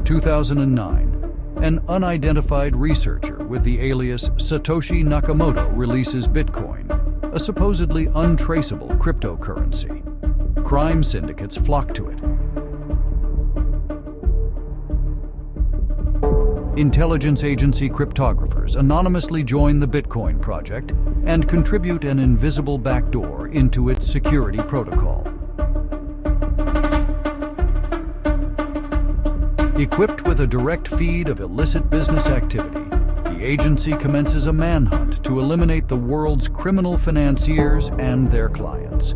2009, an unidentified researcher with the alias Satoshi Nakamoto releases Bitcoin, a supposedly untraceable cryptocurrency. Crime syndicates flock to it. Intelligence agency cryptographers anonymously join the Bitcoin project and contribute an invisible backdoor into its security protocol. Equipped with a direct feed of illicit business activity, the agency commences a manhunt to eliminate the world's criminal financiers and their clients.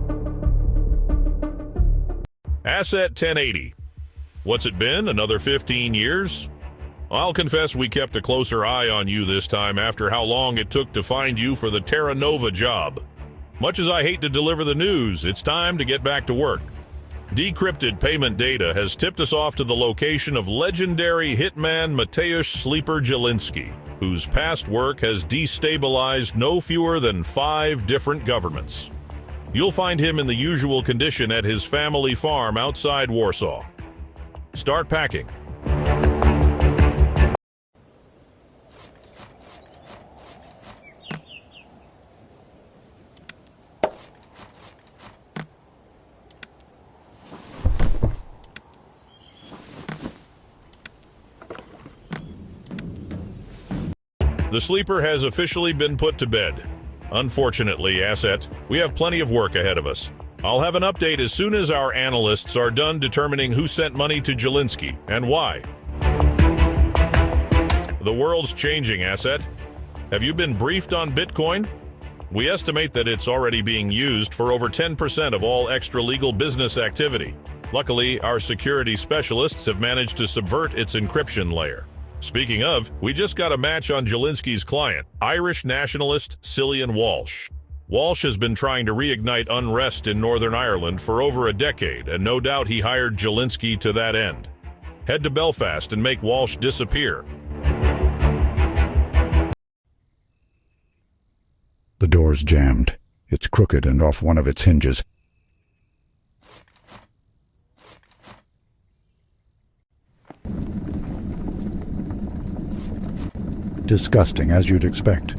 Asset 1080. What's it been, another 15 years? I'll confess we kept a closer eye on you this time after how long it took to find you for the Terra Nova job. Much as I hate to deliver the news, it's time to get back to work. Decrypted payment data has tipped us off to the location of legendary hitman Mateusz Sleeper Jelinski, whose past work has destabilized no fewer than 5 different governments. You'll find him in the usual condition at his family farm outside Warsaw. Start packing. The sleeper has officially been put to bed. Unfortunately, Asset, we have plenty of work ahead of us. I'll have an update as soon as our analysts are done determining who sent money to Jelinski and why. The world's changing, Asset. Have you been briefed on Bitcoin? We estimate that it's already being used for over 10% of all extra-legal business activity. Luckily, our security specialists have managed to subvert its encryption layer. Speaking of, we just got a match on Jelinski's client, Irish nationalist Cillian Walsh. Walsh has been trying to reignite unrest in Northern Ireland for over a decade, and no doubt he hired Jelinski to that end. Head to Belfast and make Walsh disappear. The door's jammed. It's crooked and off one of its hinges. Disgusting, as you'd expect.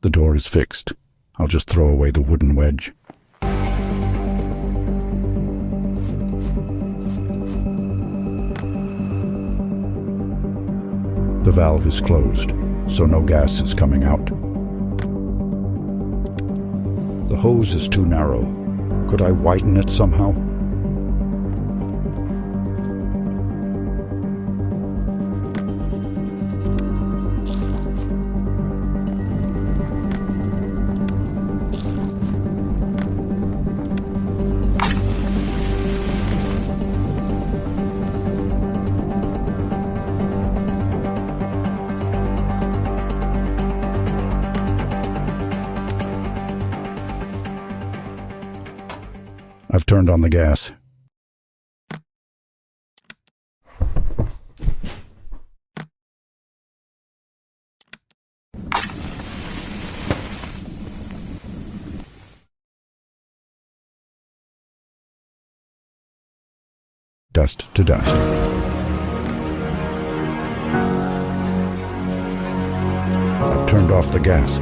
The door is fixed. I'll just throw away the wooden wedge. The valve is closed, so no gas is coming out. The hose is too narrow. Could I widen it somehow? I've turned on the gas. Dust to dust. I've turned off the gas.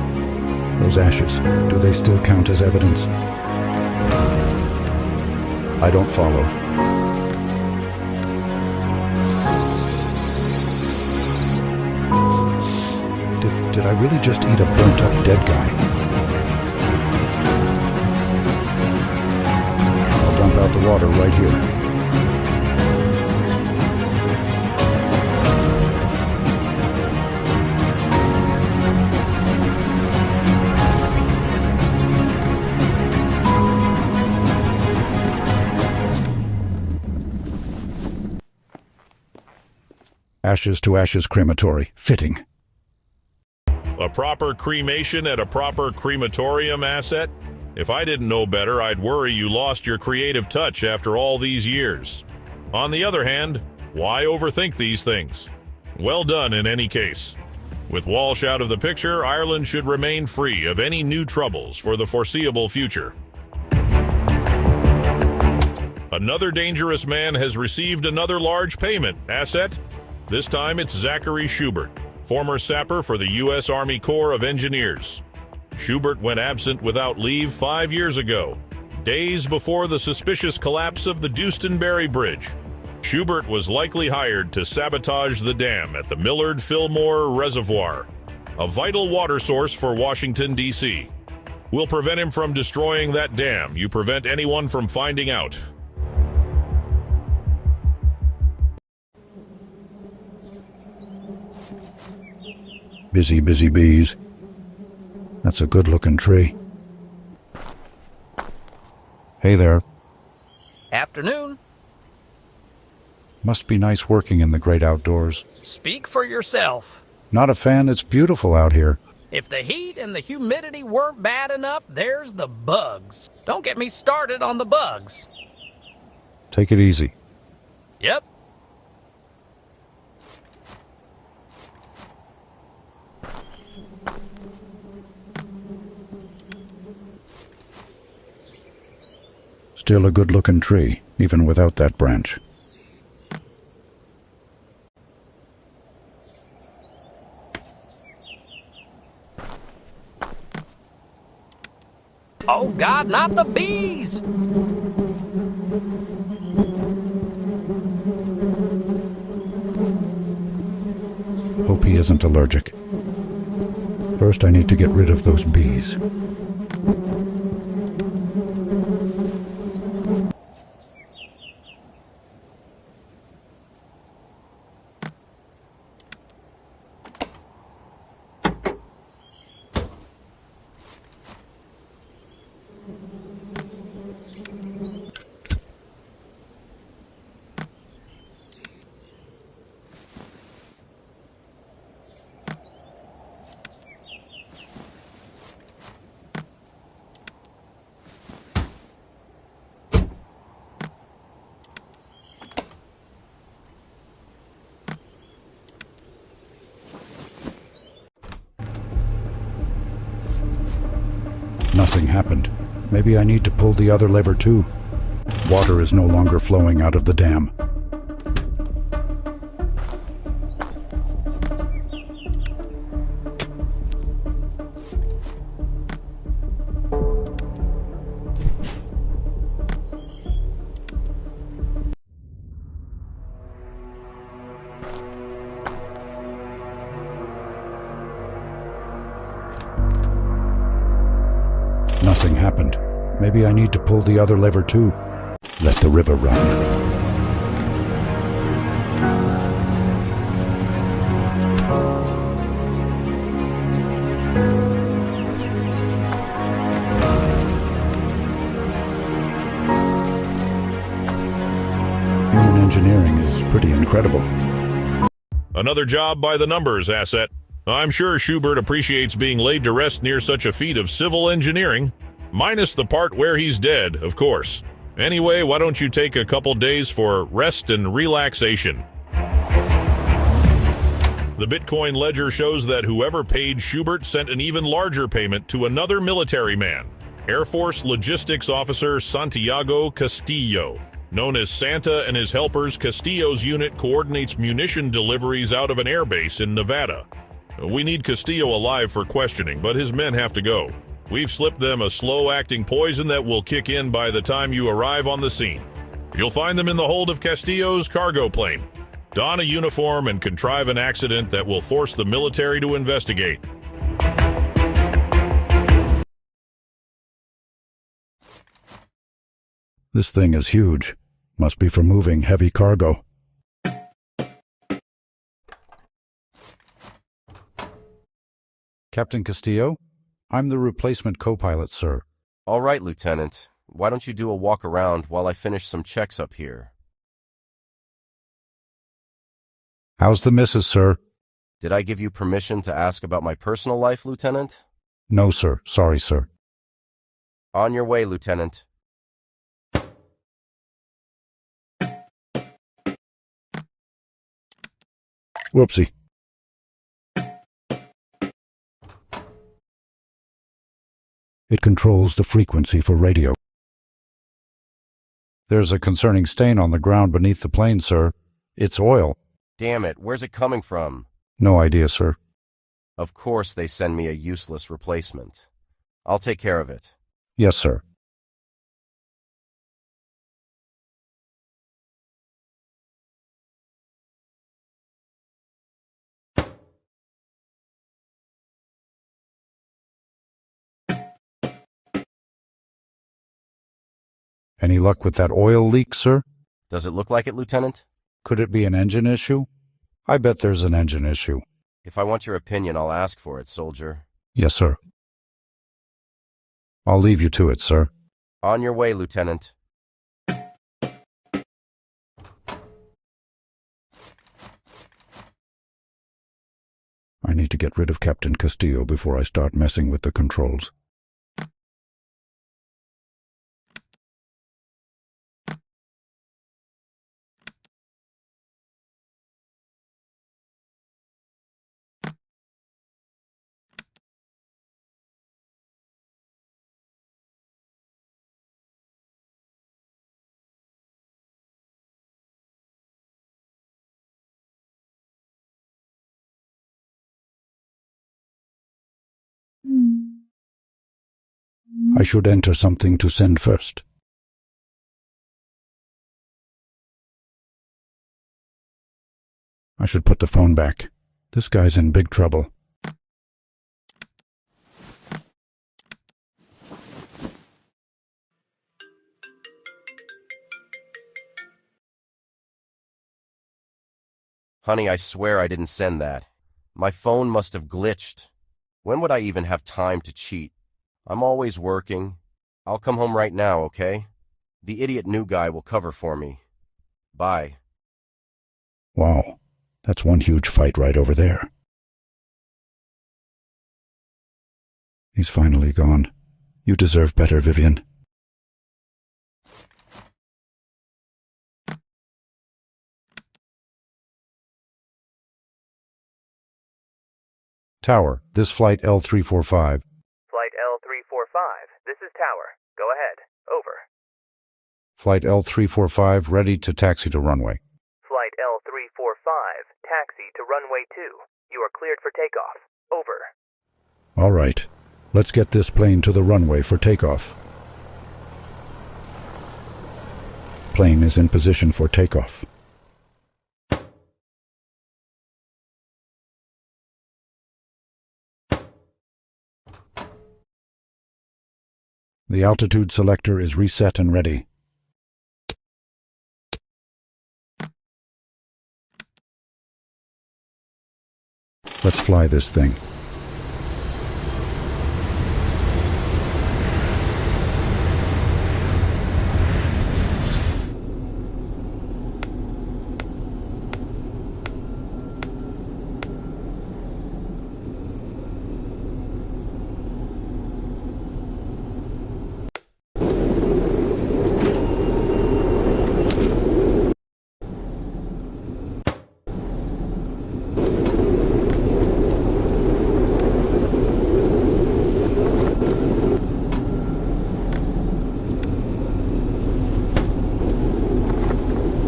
Those ashes, do they still count as evidence? I don't follow. Did I really just eat a burnt-up dead guy? I'll dump out the water right here. Ashes to ashes crematory. Fitting. A proper cremation at a proper crematorium, asset? If I didn't know better, I'd worry you lost your creative touch after all these years. On the other hand, why overthink these things? Well done in any case. With Walsh out of the picture, Ireland should remain free of any new troubles for the foreseeable future. Another dangerous man has received another large payment, asset. This time it's Zachary Schubert, former sapper for the U.S. Army Corps of Engineers. Schubert went absent without leave 5 years ago, days before the suspicious collapse of the Dewstonbury Bridge. Schubert was likely hired to sabotage the dam at the Millard Fillmore Reservoir, a vital water source for Washington, D.C. We'll prevent him from destroying that dam. You prevent anyone from finding out. Busy, busy bees. That's a good-looking tree. Hey there. Afternoon. Must be nice working in the great outdoors. Speak for yourself. Not a fan, it's beautiful out here. If the heat and the humidity weren't bad enough, there's the bugs. Don't get me started on the bugs. Take it easy. Yep. Still a good-looking tree, even without that branch. Oh God, not the bees! Hope he isn't allergic. First, I need to get rid of those bees. Nothing happened. Maybe I need to pull the other lever too. Water is no longer flowing out of the dam. Nothing happened. Maybe I need to pull the other lever too. Let the river run. Human engineering is pretty incredible. Another job by the numbers, asset. I'm sure Schubert appreciates being laid to rest near such a feat of civil engineering. Minus the part where he's dead, of course. Anyway, why don't you take a couple days for rest and relaxation? The Bitcoin ledger shows that whoever paid Schubert sent an even larger payment to another military man, Air Force Logistics Officer Santiago Castillo. Known as Santa and his helpers, Castillo's unit coordinates munition deliveries out of an airbase in Nevada. We need Castillo alive for questioning, but his men have to go. We've slipped them a slow-acting poison that will kick in by the time you arrive on the scene. You'll find them in the hold of Castillo's cargo plane. Don a uniform and contrive an accident that will force the military to investigate. This thing is huge. Must be for moving heavy cargo. Captain Castillo? I'm the replacement co-pilot, sir. All right, Lieutenant. Why don't you do a walk around while I finish some checks up here? How's the missus, sir? Did I give you permission to ask about my personal life, Lieutenant? No, sir. Sorry, sir. On your way, Lieutenant. Whoopsie. It controls the frequency for radio. There's a concerning stain on the ground beneath the plane, sir. It's oil. Damn it, where's it coming from? No idea, sir. Of course they send me a useless replacement. I'll take care of it. Yes, sir. Any luck with that oil leak, sir? Does it look like it, Lieutenant? Could it be an engine issue? I bet there's an engine issue. If I want your opinion, I'll ask for it, soldier. Yes, sir. I'll leave you to it, sir. On your way, Lieutenant. I need to get rid of Captain Castillo before I start messing with the controls. I should enter something to send first. I should put the phone back. This guy's in big trouble. Honey, I swear I didn't send that. My phone must have glitched. When would I even have time to cheat? I'm always working. I'll come home right now, okay? The idiot new guy will cover for me. Bye. Wow, that's one huge fight right over there. He's finally gone. You deserve better, Vivian. Tower, this flight L345. Flight L345, this is Tower. Go ahead. Over. Flight L345 ready to taxi to runway. Flight L345, taxi to runway 2. You are cleared for takeoff. Over. All right, let's get this plane to the runway for takeoff. Plane is in position for takeoff. The altitude selector is reset and ready. Let's fly this thing.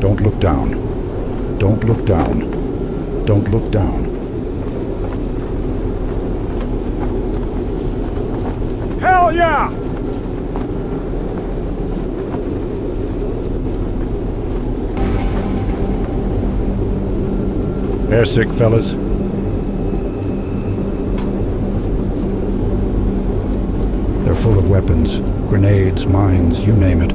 Don't look down. Don't look down. Don't look down. Hell yeah! Airsick, fellas. They're full of weapons, grenades, mines, you name it.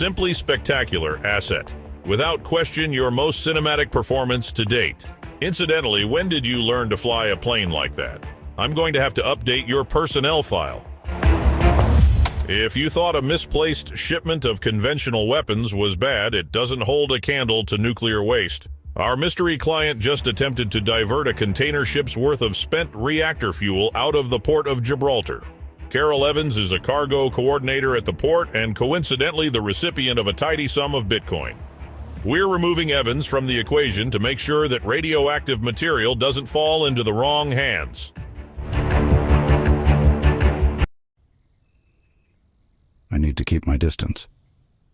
Simply spectacular, Asset. Without question, your most cinematic performance to date. Incidentally, when did you learn to fly a plane like that? I'm going to have to update your personnel file. If you thought a misplaced shipment of conventional weapons was bad, it doesn't hold a candle to nuclear waste. Our mystery client just attempted to divert a container ship's worth of spent reactor fuel out of the port of Gibraltar. Carol Evans is a cargo coordinator at the port and coincidentally the recipient of a tidy sum of Bitcoin. We're removing Evans from the equation to make sure that radioactive material doesn't fall into the wrong hands. I need to keep my distance.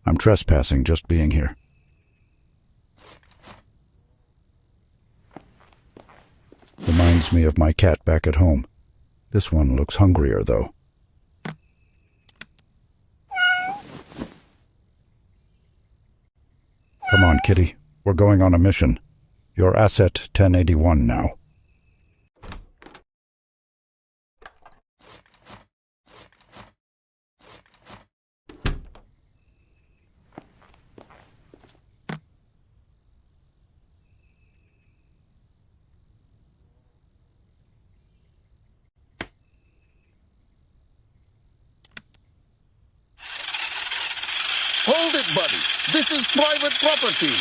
I'm trespassing just being here. Reminds me of my cat back at home. This one looks hungrier, though. Come on, kitty. We're going on a mission. You're Asset 1081 now. Hold it, buddy. This is private property.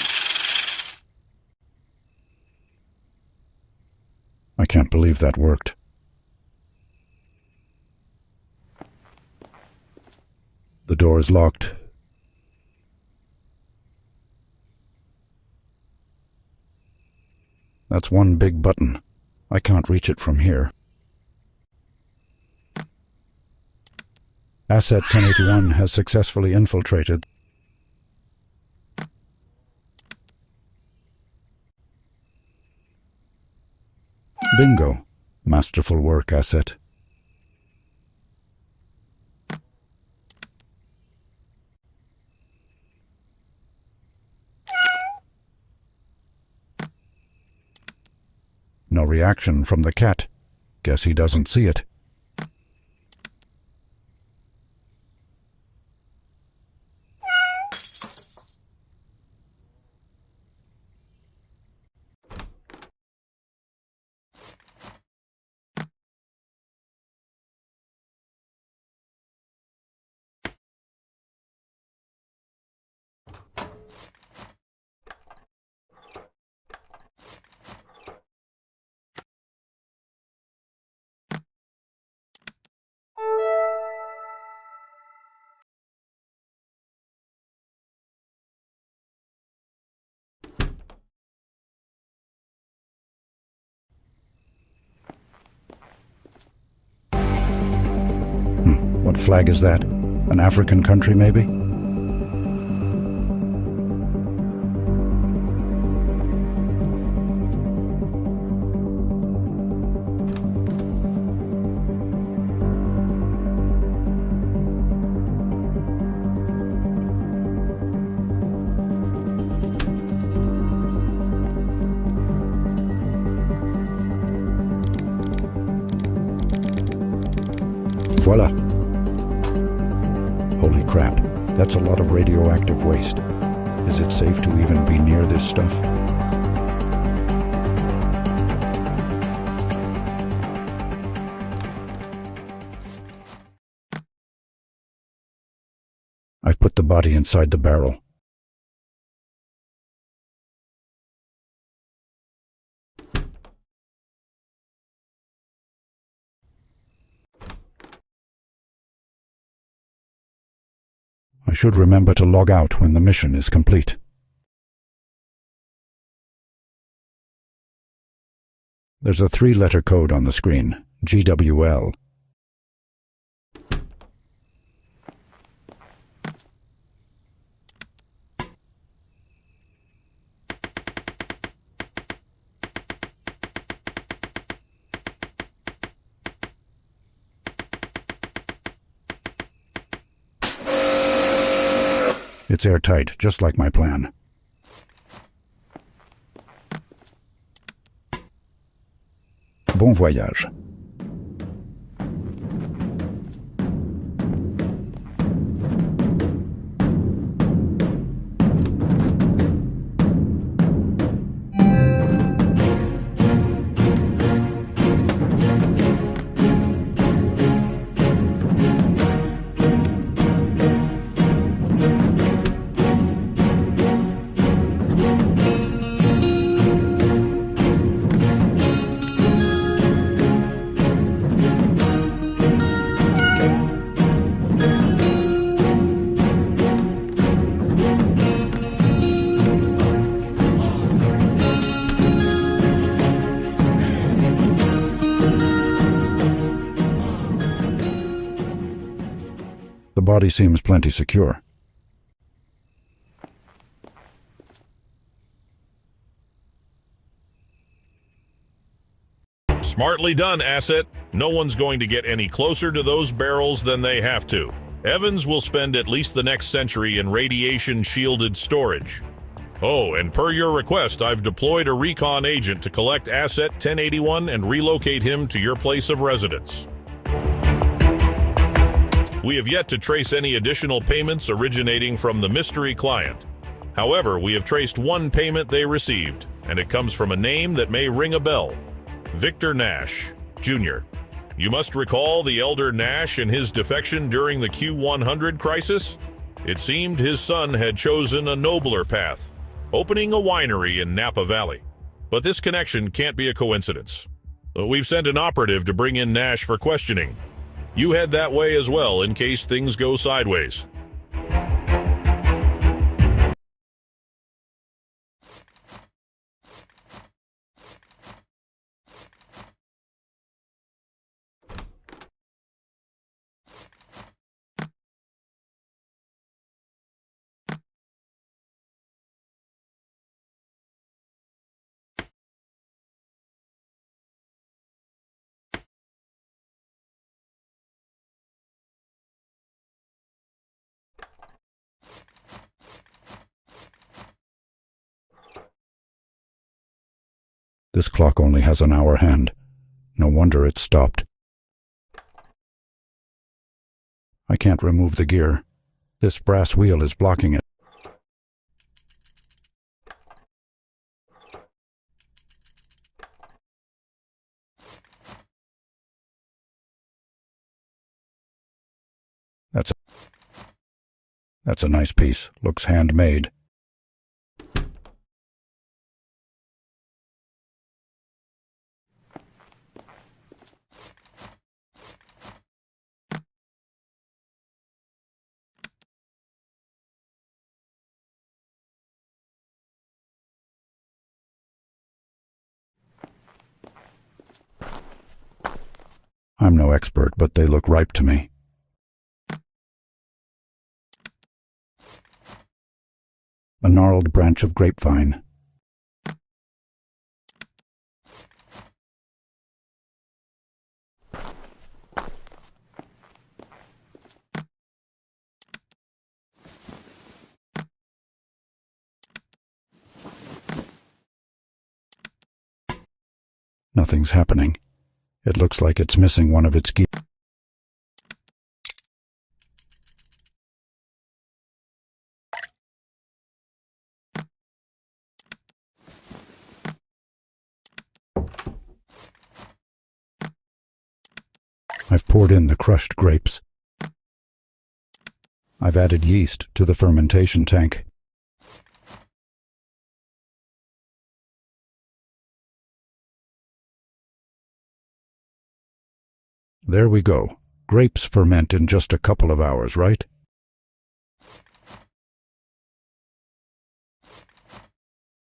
I can't believe that worked. The door is locked. That's one big button. I can't reach it from here. Asset 1081 has successfully infiltrated. Bingo. Masterful work, Asset. No reaction from the cat. Guess he doesn't see it. What flag is that? An African country, maybe? Voila. Holy crap, that's a lot of radioactive waste. Is it safe to even be near this stuff? I've put the body inside the barrel. I should remember to log out when the mission is complete. There's a 3-letter code on the screen, GWL. It's airtight, just like my plan. Bon voyage. The body seems plenty secure. Smartly done, Asset. No one's going to get any closer to those barrels than they have to. Evans will spend at least the next century in radiation-shielded storage. Oh, and per your request, I've deployed a recon agent to collect Asset 1081 and relocate him to your place of residence. We have yet to trace any additional payments originating from the mystery client. However, we have traced one payment they received, and it comes from a name that may ring a bell. Victor Nash, Jr. You must recall the elder Nash and his defection during the Q100 crisis? It seemed his son had chosen a nobler path, opening a winery in Napa Valley. But this connection can't be a coincidence. We've sent an operative to bring in Nash for questioning. You head that way as well in case things go sideways. This clock only has an hour hand. No wonder it stopped. I can't remove the gear. This brass wheel is blocking it. That's a nice piece. Looks handmade. I'm no expert, but they look ripe to me. A gnarled branch of grapevine. Nothing's happening. It looks like it's missing one of its gears. I've poured in the crushed grapes. I've added yeast to the fermentation tank. There we go. Grapes ferment in just a couple of hours, right?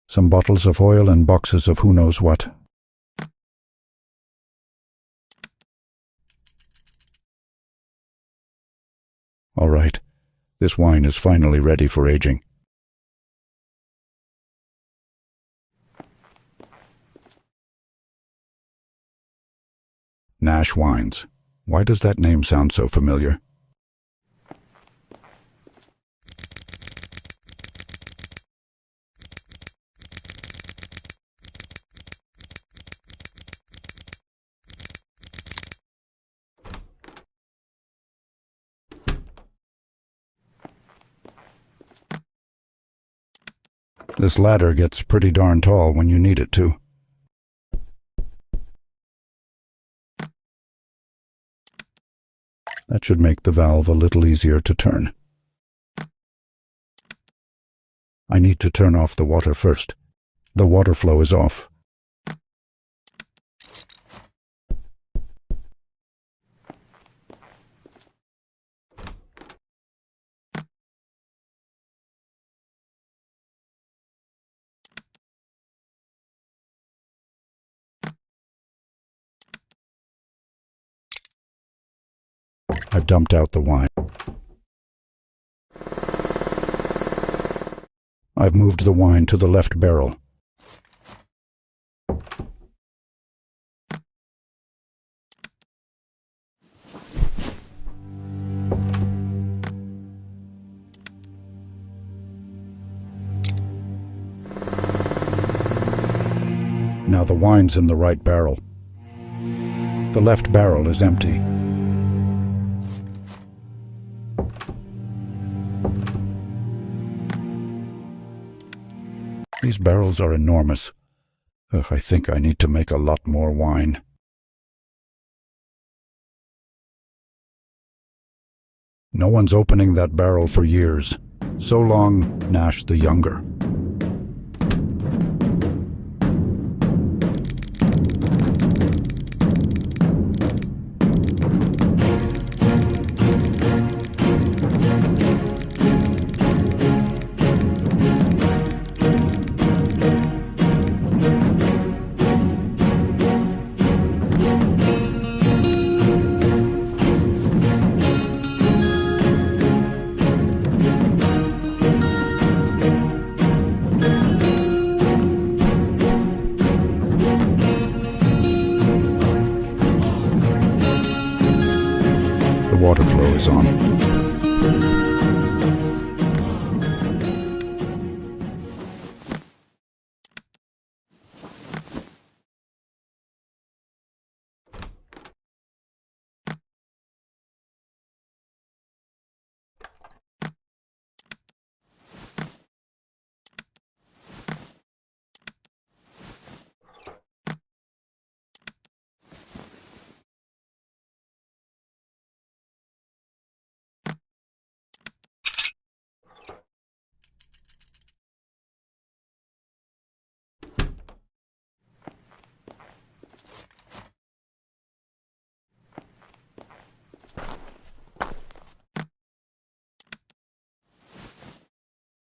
Some bottles of oil and boxes of who knows what. All right, this wine is finally ready for aging. Nash Wines. Why does that name sound so familiar? This ladder gets pretty darn tall when you need it to. That should make the valve a little easier to turn. I need to turn off the water first. The water flow is off. I've dumped out the wine. I've moved the wine to the left barrel. Now the wine's in the right barrel. The left barrel is empty. These barrels are enormous. I think I need to make a lot more wine. No one's opening that barrel for years. So long, Nash the Younger. The water flow is on.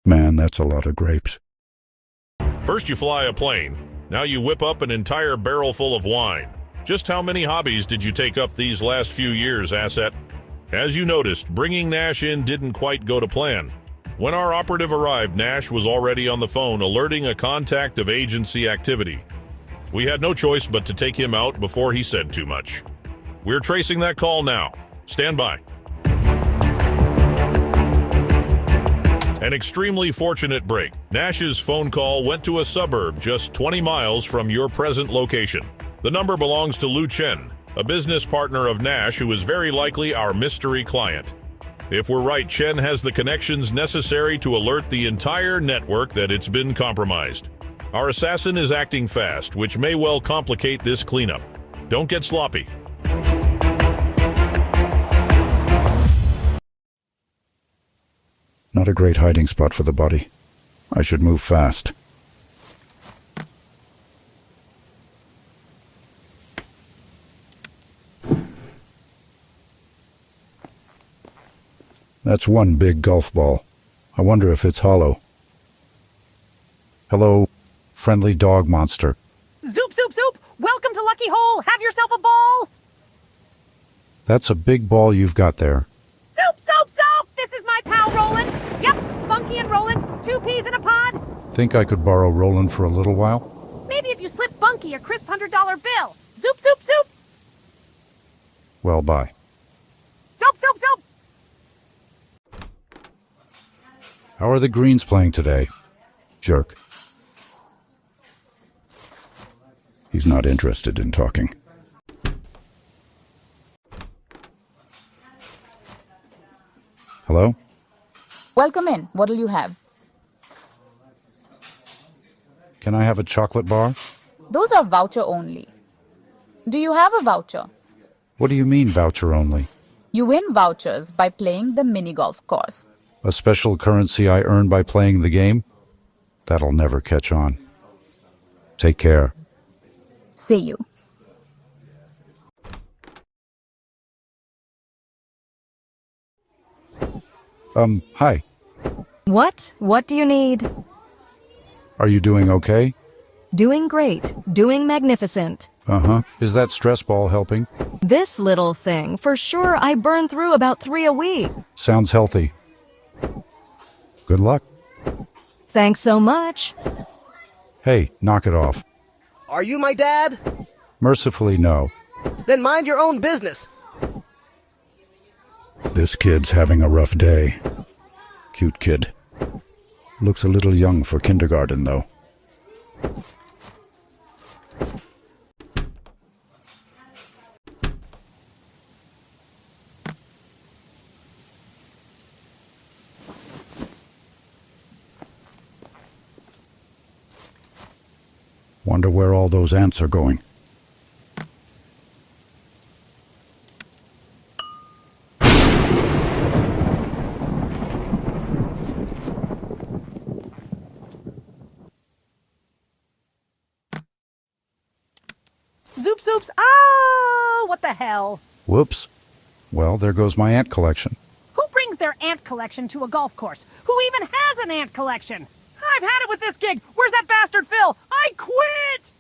Man, that's a lot of grapes. First you fly a plane, now you whip up an entire barrel full of wine. Just how many hobbies did you take up these last few years, Asset? As you noticed, bringing Nash in didn't quite go to plan. When our operative arrived, Nash was already on the phone alerting a contact of agency activity. We had no choice but to take him out before he said too much. We're tracing that call now. Stand by. An extremely fortunate break. Nash's phone call went to a suburb just 20 miles from your present location. The number belongs to Lu Chen, a business partner of Nash who is very likely our mystery client. If we're right, Chen has the connections necessary to alert the entire network that it's been compromised. Our assassin is acting fast, which may well complicate this cleanup. Don't get sloppy. Not a great hiding spot for the body. I should move fast. That's one big golf ball. I wonder if it's hollow. Hello, friendly dog monster. Zoop, zoop, zoop! Welcome to Lucky Hole! Have yourself a ball! That's a big ball you've got there. Zoop, zoop, zoop! This is my pal Roland! Yep, Bunky and Roland, 2 peas in a pod! Think I could borrow Roland for a little while? Maybe if you slip Bunky a crisp $100 bill. Zoop, zoop, zoop! Well, bye. Zoop, zoop, zoop! How are the Greens playing today? Jerk. He's not interested in talking. Hello? Welcome in. What'll you have? Can I have a chocolate bar? Those are voucher only. Do you have a voucher? What do you mean, voucher only? You win vouchers by playing the mini golf course. A special currency I earn by playing the game? That'll never catch on. Take care. See you. Hi. What? What do you need? Are you doing okay? Doing great. Doing magnificent. Uh-huh. Is that stress ball helping? This little thing, for sure I burn through about 3 a week. Sounds healthy. Good luck. Thanks so much. Hey, knock it off. Are you my dad? Mercifully, no. Then mind your own business. This kid's having a rough day. Cute kid. Looks a little young for kindergarten, though. Wonder where all those ants are going. Zoop zoops. Ah, what the hell? Whoops. Well, there goes my ant collection. Who brings their ant collection to a golf course? Who even has an ant collection? I've had it with this gig. Where's that bastard Phil? I quit!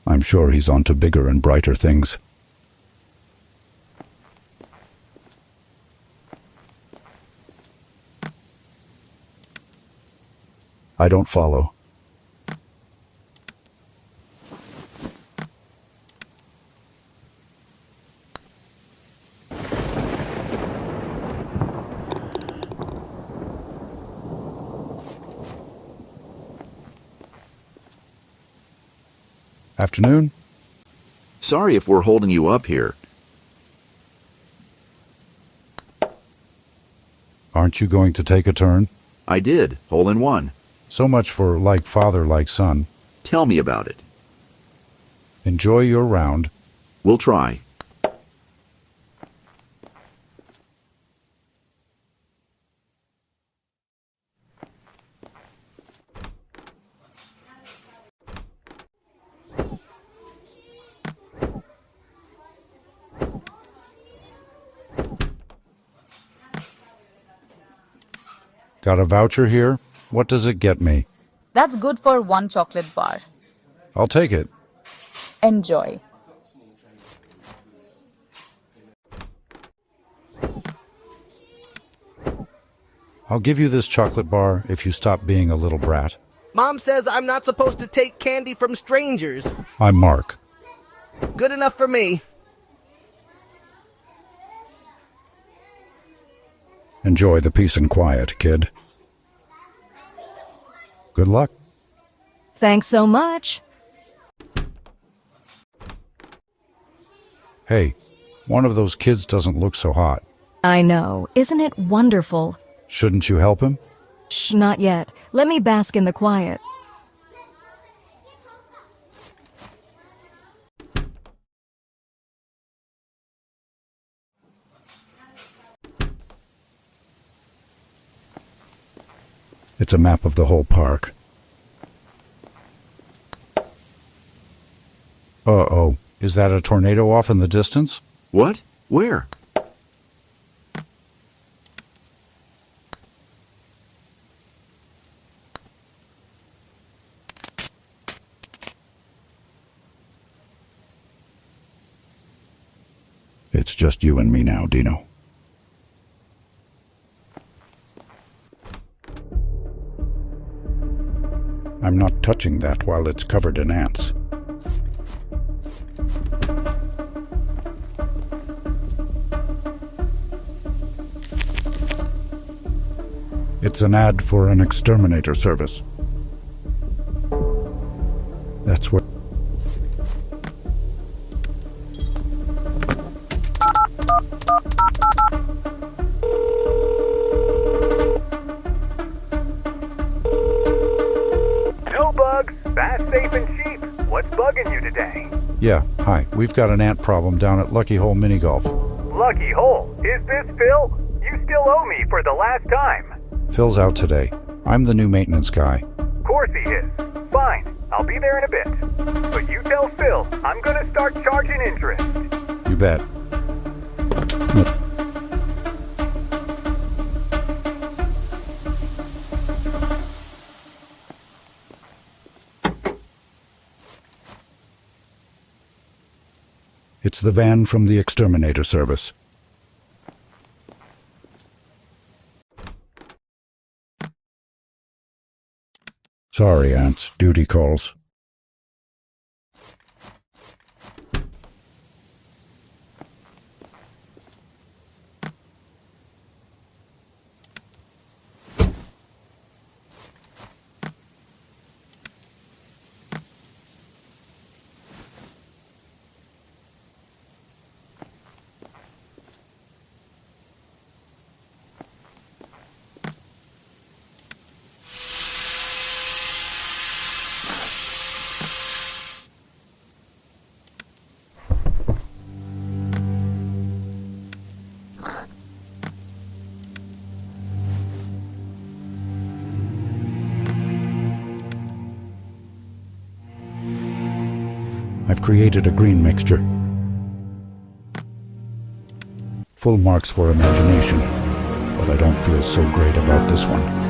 I'm sure he's on to bigger and brighter things. I don't follow. Afternoon? Sorry if we're holding you up here. Aren't you going to take a turn? I did, hole in one. So much for like father, like son. Tell me about it. Enjoy your round. We'll try. Got a voucher here? What does it get me? That's good for 1 chocolate bar. I'll take it. Enjoy. I'll give you this chocolate bar if you stop being a little brat. Mom says I'm not supposed to take candy from strangers. I'm Mark. Good enough for me. Enjoy the peace and quiet, kid. Good luck. Thanks so much. Hey, one of those kids doesn't look so hot. I know. Isn't it wonderful? Shouldn't you help him? Shh, not yet. Let me bask in the quiet. It's a map of the whole park. Uh-oh. Is that a tornado off in the distance? What? Where? It's just you and me now, Dino. I'm not touching that while it's covered in ants. It's an ad for an exterminator service. That's where... No bugs, fast, safe, and cheap. What's bugging you today? Yeah, hi. We've got an ant problem down at Lucky Hole Mini Golf. Lucky Hole. Is this Phil? You still owe me for the last time. Phil's out today. I'm the new maintenance guy. Of course he is. Fine, I'll be there in a bit. But you tell Phil I'm gonna start charging interest. You bet. It's the van from the exterminator service. Sorry, Ants. Duty calls. I've created a green mixture. Full marks for imagination, but I don't feel so great about this one.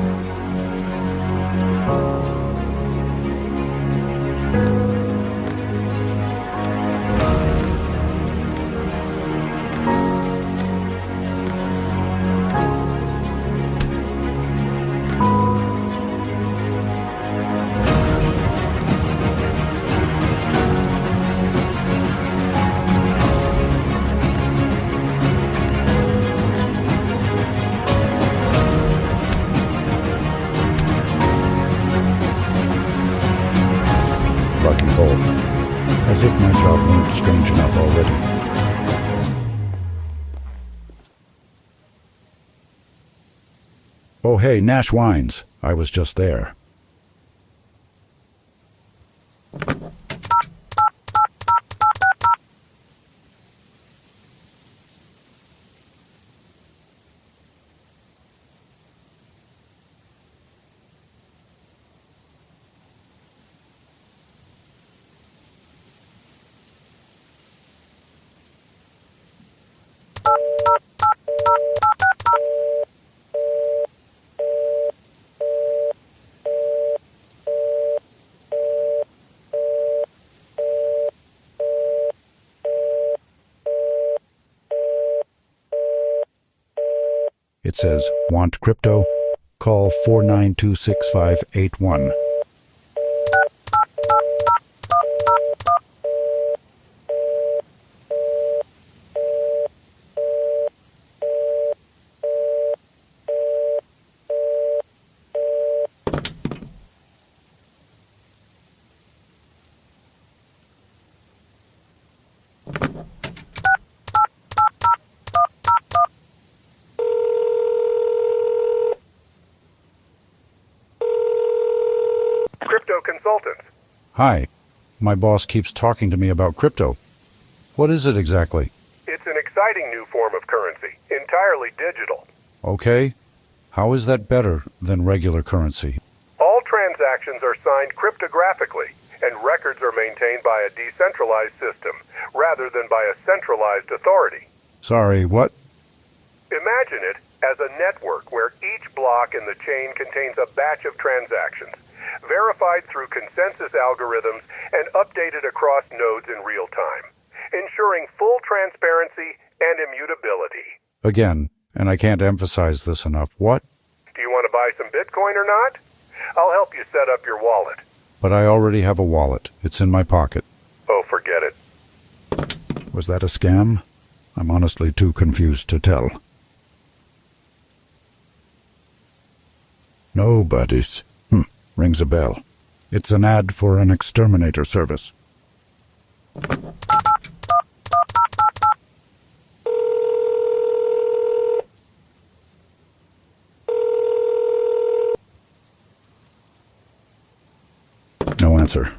Lucky hole. As if my job weren't strange enough already. Oh hey, Nash Wines. I was just there. It says, want crypto? Call 4926581. Consultants. Hi. My boss keeps talking to me about crypto. What is it exactly? It's an exciting new form of currency, entirely digital. Okay. How is that better than regular currency? All transactions are signed cryptographically, and records are maintained by a decentralized system, rather than by a centralized authority. Sorry, what? Imagine it as a network where each block in the chain contains a batch of transactions, verified through consensus algorithms and updated across nodes in real time, ensuring full transparency and immutability. Again, and I can't emphasize this enough, what? Do you want to buy some Bitcoin or not? I'll help you set up your wallet. But I already have a wallet. It's in my pocket. Oh, forget it. Was that a scam? I'm honestly too confused to tell. Nobodies. Rings a bell. It's an ad for an exterminator service. No answer.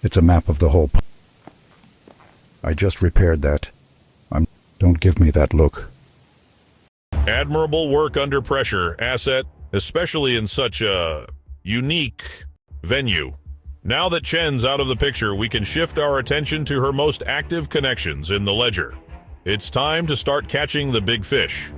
It's a map of the whole. I just repaired that. Don't give me that look. Admirable work under pressure, Asset, especially in such a unique venue. Now that Chen's out of the picture, we can shift our attention to her most active connections in the ledger. It's time to start catching the big fish.